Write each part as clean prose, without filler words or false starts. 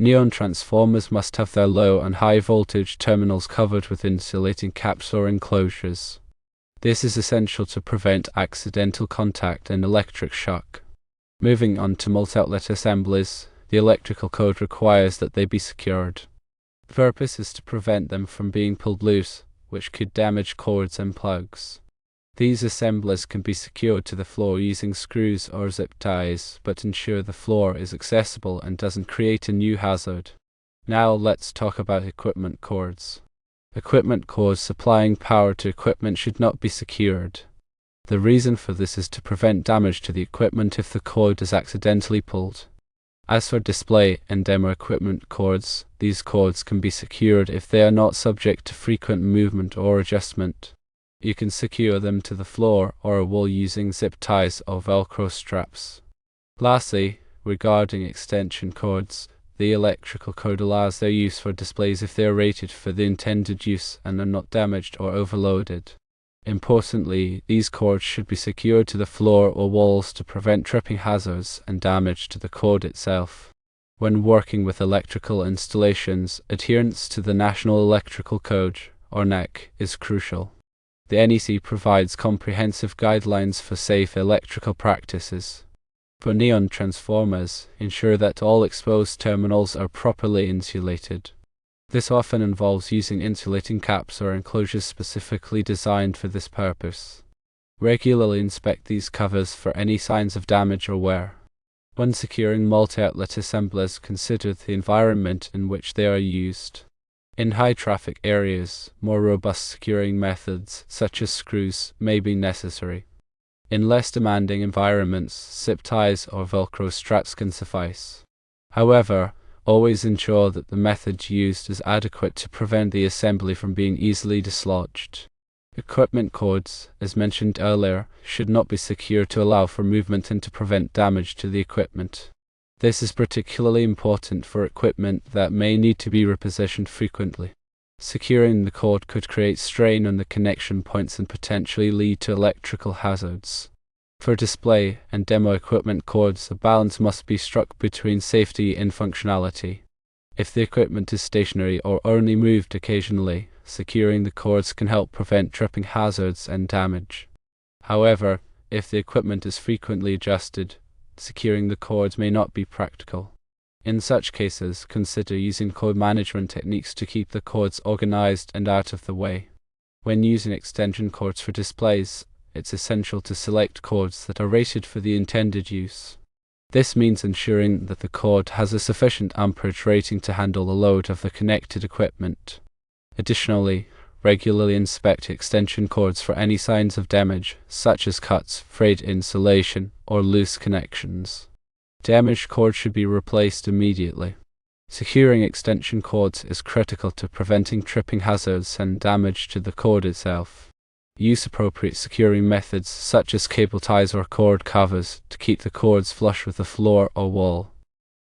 Neon transformers must have their low and high voltage terminals covered with insulating caps or enclosures. This is essential to prevent accidental contact and electric shock. Moving on to multi-outlet assemblies, the electrical code requires that they be secured. The purpose is to prevent them from being pulled loose, which could damage cords and plugs. These assemblies can be secured to the floor using screws or zip ties, but ensure the floor is accessible and doesn't create a new hazard. Now let's talk about equipment cords. Equipment cords supplying power to equipment should not be secured. The reason for this is to prevent damage to the equipment if the cord is accidentally pulled. As for display and demo equipment cords, these cords can be secured if they are not subject to frequent movement or adjustment. You can secure them to the floor or a wall using zip ties or Velcro straps. Lastly, regarding extension cords, the electrical code allows their use for displays if they are rated for the intended use and are not damaged or overloaded. Importantly, these cords should be secured to the floor or walls to prevent tripping hazards and damage to the cord itself. When working with electrical installations, adherence to the National Electrical Code, or NEC, is crucial. The NEC provides comprehensive guidelines for safe electrical practices. For neon transformers, ensure that all exposed terminals are properly insulated. This often involves using insulating caps or enclosures specifically designed for this purpose. Regularly inspect these covers for any signs of damage or wear. When securing multi-outlet assemblies, consider the environment in which they are used. In high-traffic areas, more robust securing methods, such as screws, may be necessary. In less demanding environments, zip ties or Velcro straps can suffice. However, always ensure that the method used is adequate to prevent the assembly from being easily dislodged. Equipment cords, as mentioned earlier, should not be secured to allow for movement and to prevent damage to the equipment. This is particularly important for equipment that may need to be repositioned frequently. Securing the cord could create strain on the connection points and potentially lead to electrical hazards. For display and demo equipment cords, a balance must be struck between safety and functionality. If the equipment is stationary or only moved occasionally, securing the cords can help prevent tripping hazards and damage. However, if the equipment is frequently adjusted, securing the cords may not be practical. In such cases, consider using cord management techniques to keep the cords organized and out of the way. When using extension cords for displays, it's essential to select cords that are rated for the intended use. This means ensuring that the cord has a sufficient amperage rating to handle the load of the connected equipment. Additionally, regularly inspect extension cords for any signs of damage, such as cuts, frayed insulation, or loose connections. Damaged cords should be replaced immediately. Securing extension cords is critical to preventing tripping hazards and damage to the cord itself. Use appropriate securing methods such as cable ties or cord covers to keep the cords flush with the floor or wall.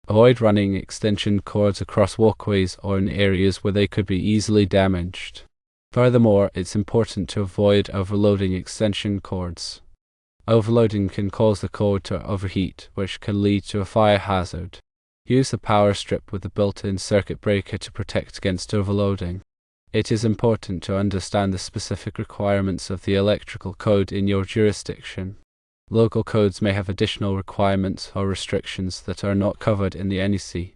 Avoid running extension cords across walkways or in areas where they could be easily damaged. Furthermore, it's important to avoid overloading extension cords. Overloading can cause the cord to overheat, which can lead to a fire hazard. Use a power strip with a built-in circuit breaker to protect against overloading. It is important to understand the specific requirements of the electrical code in your jurisdiction. Local codes may have additional requirements or restrictions that are not covered in the NEC.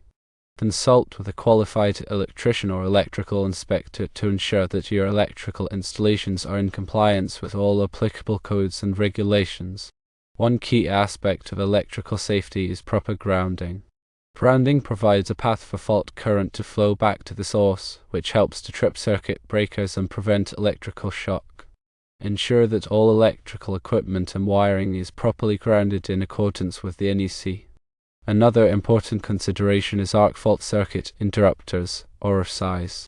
Consult with a qualified electrician or electrical inspector to ensure that your electrical installations are in compliance with all applicable codes and regulations. One key aspect of electrical safety is proper grounding. Grounding provides a path for fault current to flow back to the source, which helps to trip circuit breakers and prevent electrical shock. Ensure that all electrical equipment and wiring is properly grounded in accordance with the NEC. Another important consideration is arc fault circuit interrupters, or SICE.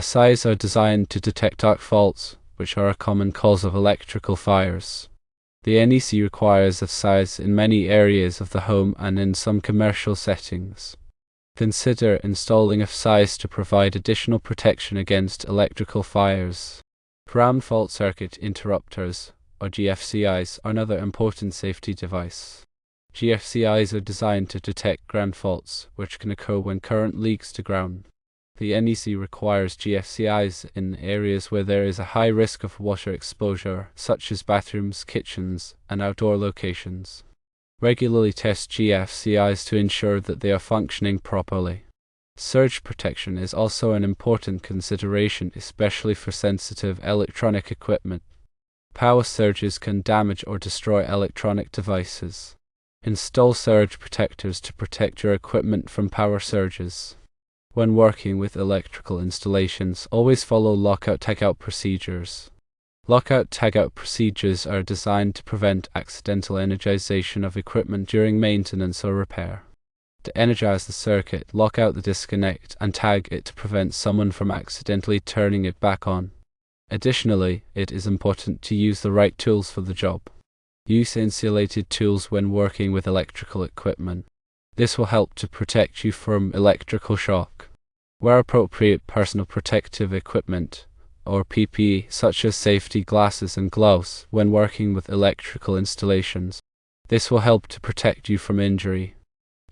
SICE are designed to detect arc faults, which are a common cause of electrical fires. The NEC requires SICE in many areas of the home and in some commercial settings. Consider installing SICE to provide additional protection against electrical fires. Ground fault circuit interrupters, or GFCIs, are another important safety device. GFCIs are designed to detect ground faults, which can occur when current leaks to ground. The NEC requires GFCIs in areas where there is a high risk of water exposure, such as bathrooms, kitchens, and outdoor locations. Regularly test GFCIs to ensure that they are functioning properly. Surge protection is also an important consideration, especially for sensitive electronic equipment. Power surges can damage or destroy electronic devices. Install surge protectors to protect your equipment from power surges. When working with electrical installations, always follow lockout-tagout procedures. Lockout-tagout procedures are designed to prevent accidental energization of equipment during maintenance or repair. To energize the circuit, lock out the disconnect and tag it to prevent someone from accidentally turning it back on. Additionally, it is important to use the right tools for the job. Use insulated tools when working with electrical equipment. This will help to protect you from electrical shock. Wear appropriate personal protective equipment, or PPE, such as safety glasses and gloves, when working with electrical installations. This will help to protect you from injury.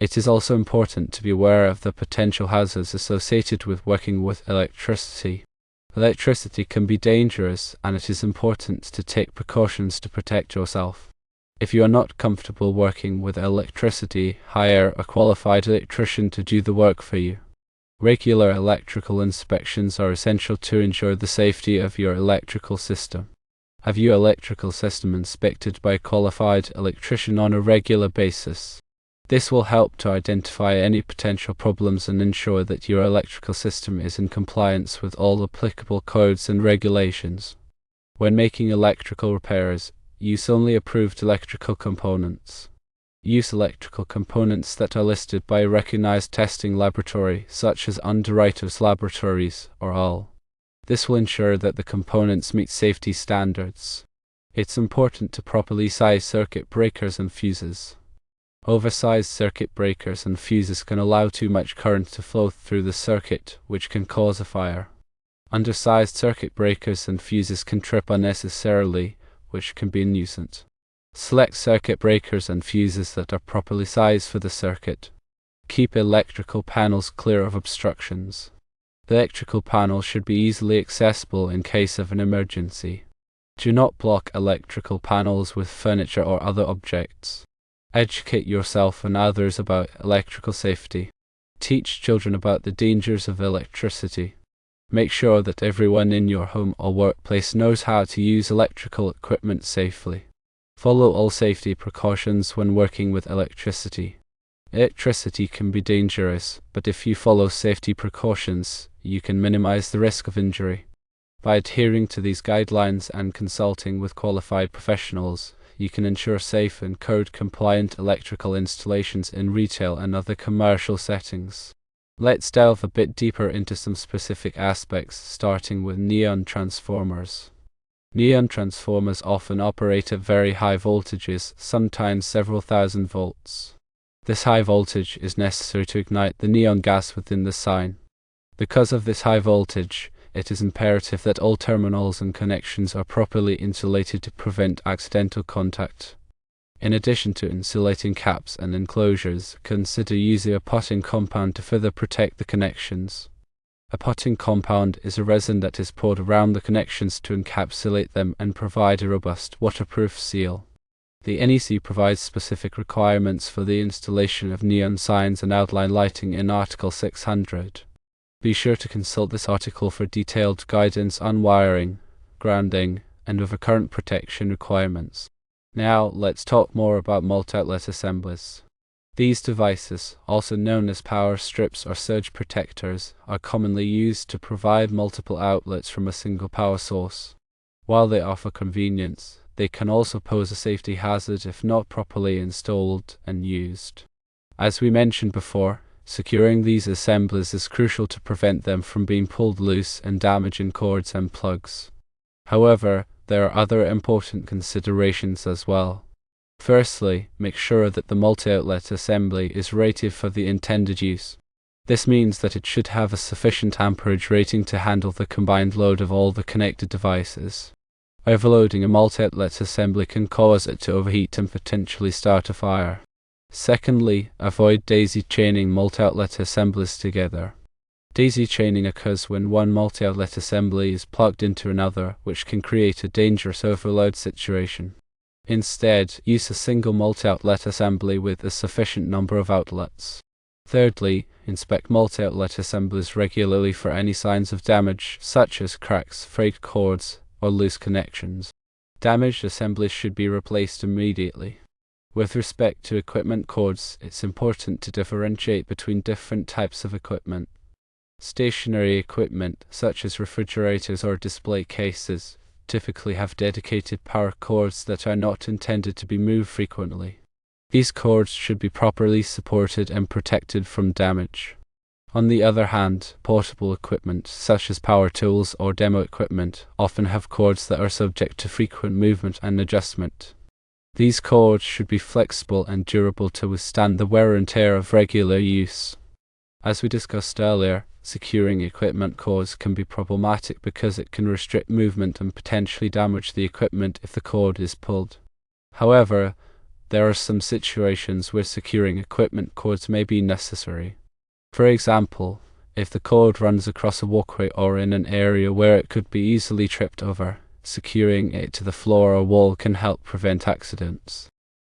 It is also important to be aware of the potential hazards associated with working with electricity. Electricity can be dangerous, and it is important to take precautions to protect yourself. If you are not comfortable working with electricity, hire a qualified electrician to do the work for you. Regular electrical inspections are essential to ensure the safety of your electrical system. Have your electrical system inspected by a qualified electrician on a regular basis. This will help to identify any potential problems and ensure that your electrical system is in compliance with all applicable codes and regulations. When making electrical repairs, use only approved electrical components. Use electrical components that are listed by a recognized testing laboratory, such as Underwriters Laboratories, or ALL. This will ensure that the components meet safety standards. It's important to properly size circuit breakers and fuses. Oversized circuit breakers and fuses can allow too much current to flow through the circuit, which can cause a fire. Undersized circuit breakers and fuses can trip unnecessarily, which can be a nuisance. Select circuit breakers and fuses that are properly sized for the circuit. Keep electrical panels clear of obstructions. The electrical panel should be easily accessible in case of an emergency. Do not block electrical panels with furniture or other objects. Educate yourself and others about electrical safety. Teach children about the dangers of electricity. Make sure that everyone in your home or workplace knows how to use electrical equipment safely. Follow all safety precautions when working with electricity. Electricity can be dangerous, but if you follow safety precautions, you can minimize the risk of injury. By adhering to these guidelines and consulting with qualified professionals, you can ensure safe and code-compliant electrical installations in retail and other commercial settings. Let's delve a bit deeper into some specific aspects, starting with neon transformers. Neon transformers often operate at very high voltages, sometimes several thousand volts. This high voltage is necessary to ignite the neon gas within the sign. Because of this high voltage, it is imperative that all terminals and connections are properly insulated to prevent accidental contact. In addition to insulating caps and enclosures, consider using a potting compound to further protect the connections. A potting compound is a resin that is poured around the connections to encapsulate them and provide a robust, waterproof seal. The NEC provides specific requirements for the installation of neon signs and outline lighting in Article 600. Be sure to consult this article for detailed guidance on wiring, grounding, and other current protection requirements. Now, let's talk more about multi-outlet assemblies. These devices, also known as power strips or surge protectors, are commonly used to provide multiple outlets from a single power source. While they offer convenience, they can also pose a safety hazard if not properly installed and used. As we mentioned before, securing these assemblies is crucial to prevent them from being pulled loose and damaging cords and plugs. However, there are other important considerations as well. Firstly, make sure that the multi-outlet assembly is rated for the intended use. This means that it should have a sufficient amperage rating to handle the combined load of all the connected devices. Overloading a multi-outlet assembly can cause it to overheat and potentially start a fire. Secondly, avoid daisy chaining multi-outlet assemblies together. Daisy chaining occurs when one multi-outlet assembly is plugged into another, which can create a dangerous overload situation. Instead, use a single multi-outlet assembly with a sufficient number of outlets. Thirdly, inspect multi-outlet assemblies regularly for any signs of damage, such as cracks, frayed cords, or loose connections. Damaged assemblies should be replaced immediately. With respect to equipment cords, it's important to differentiate between different types of equipment. Stationary equipment, such as refrigerators or display cases, typically have dedicated power cords that are not intended to be moved frequently. These cords should be properly supported and protected from damage. On the other hand, portable equipment, such as power tools or demo equipment, often have cords that are subject to frequent movement and adjustment. These cords should be flexible and durable to withstand the wear and tear of regular use. As we discussed earlier, securing equipment cords can be problematic because it can restrict movement and potentially damage the equipment if the cord is pulled. However, there are some situations where securing equipment cords may be necessary. For example, if the cord runs across a walkway or in an area where it could be easily tripped over, securing it to the floor or wall can help prevent accidents.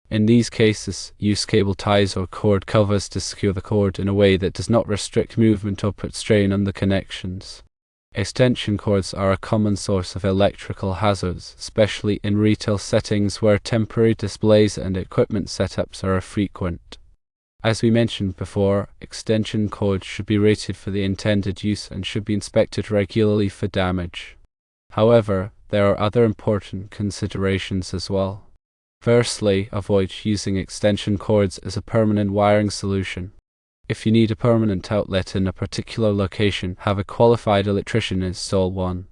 In these cases, use cable ties or cord covers to secure the cord in a way that does not restrict movement or put strain on the connections. Extension cords are a common source of electrical hazards, especially in retail settings where temporary displays and equipment setups are frequent. As we mentioned before, extension cords should be rated for the intended use and should be inspected regularly for damage. However, there are other important considerations as well. Firstly, avoid using extension cords as a permanent wiring solution. If you need a permanent outlet in a particular location, have a qualified electrician install one.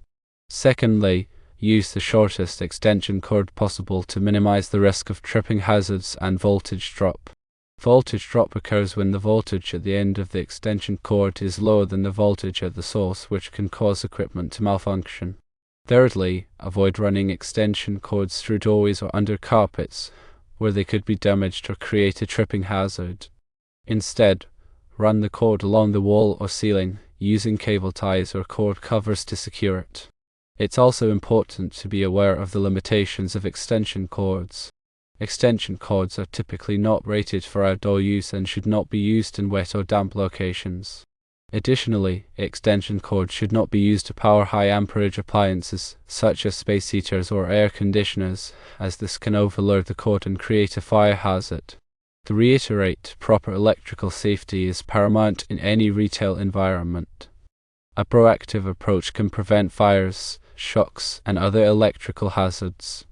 Secondly, use the shortest extension cord possible to minimize the risk of tripping hazards and voltage drop. Voltage drop occurs when the voltage at the end of the extension cord is lower than the voltage at the source, which can cause equipment to malfunction. Thirdly, avoid running extension cords through doorways or under carpets, where they could be damaged or create a tripping hazard. Instead, run the cord along the wall or ceiling, using cable ties or cord covers to secure it. It's also important to be aware of the limitations of extension cords. Extension cords are typically not rated for outdoor use and should not be used in wet or damp locations. Additionally, extension cords should not be used to power high amperage appliances, such as space heaters or air conditioners, as this can overload the cord and create a fire hazard. To reiterate, proper electrical safety is paramount in any retail environment. A proactive approach can prevent fires, shocks, and other electrical hazards.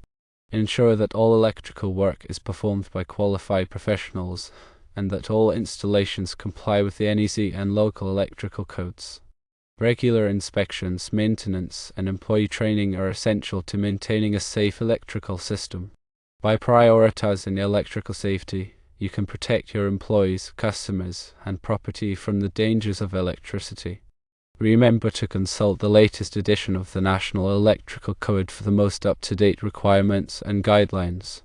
Ensure that all electrical work is performed by qualified professionals, and that all installations comply with the NEC and local electrical codes. Regular inspections, maintenance, and employee training are essential to maintaining a safe electrical system. By prioritizing electrical safety, you can protect your employees, customers, and property from the dangers of electricity. Remember to consult the latest edition of the National Electrical Code for the most up-to-date requirements and guidelines.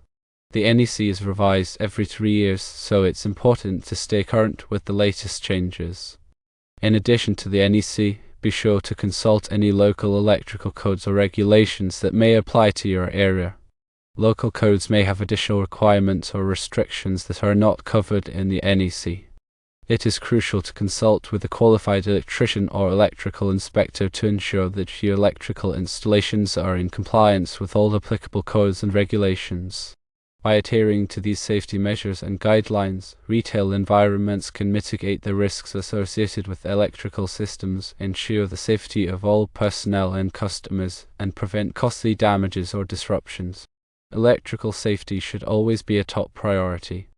The NEC is revised every 3 years, so it's important to stay current with the latest changes. In addition to the NEC, be sure to consult any local electrical codes or regulations that may apply to your area. Local codes may have additional requirements or restrictions that are not covered in the NEC. It is crucial to consult with a qualified electrician or electrical inspector to ensure that your electrical installations are in compliance with all applicable codes and regulations. By adhering to these safety measures and guidelines, retail environments can mitigate the risks associated with electrical systems, ensure the safety of all personnel and customers, and prevent costly damages or disruptions. Electrical safety should always be a top priority.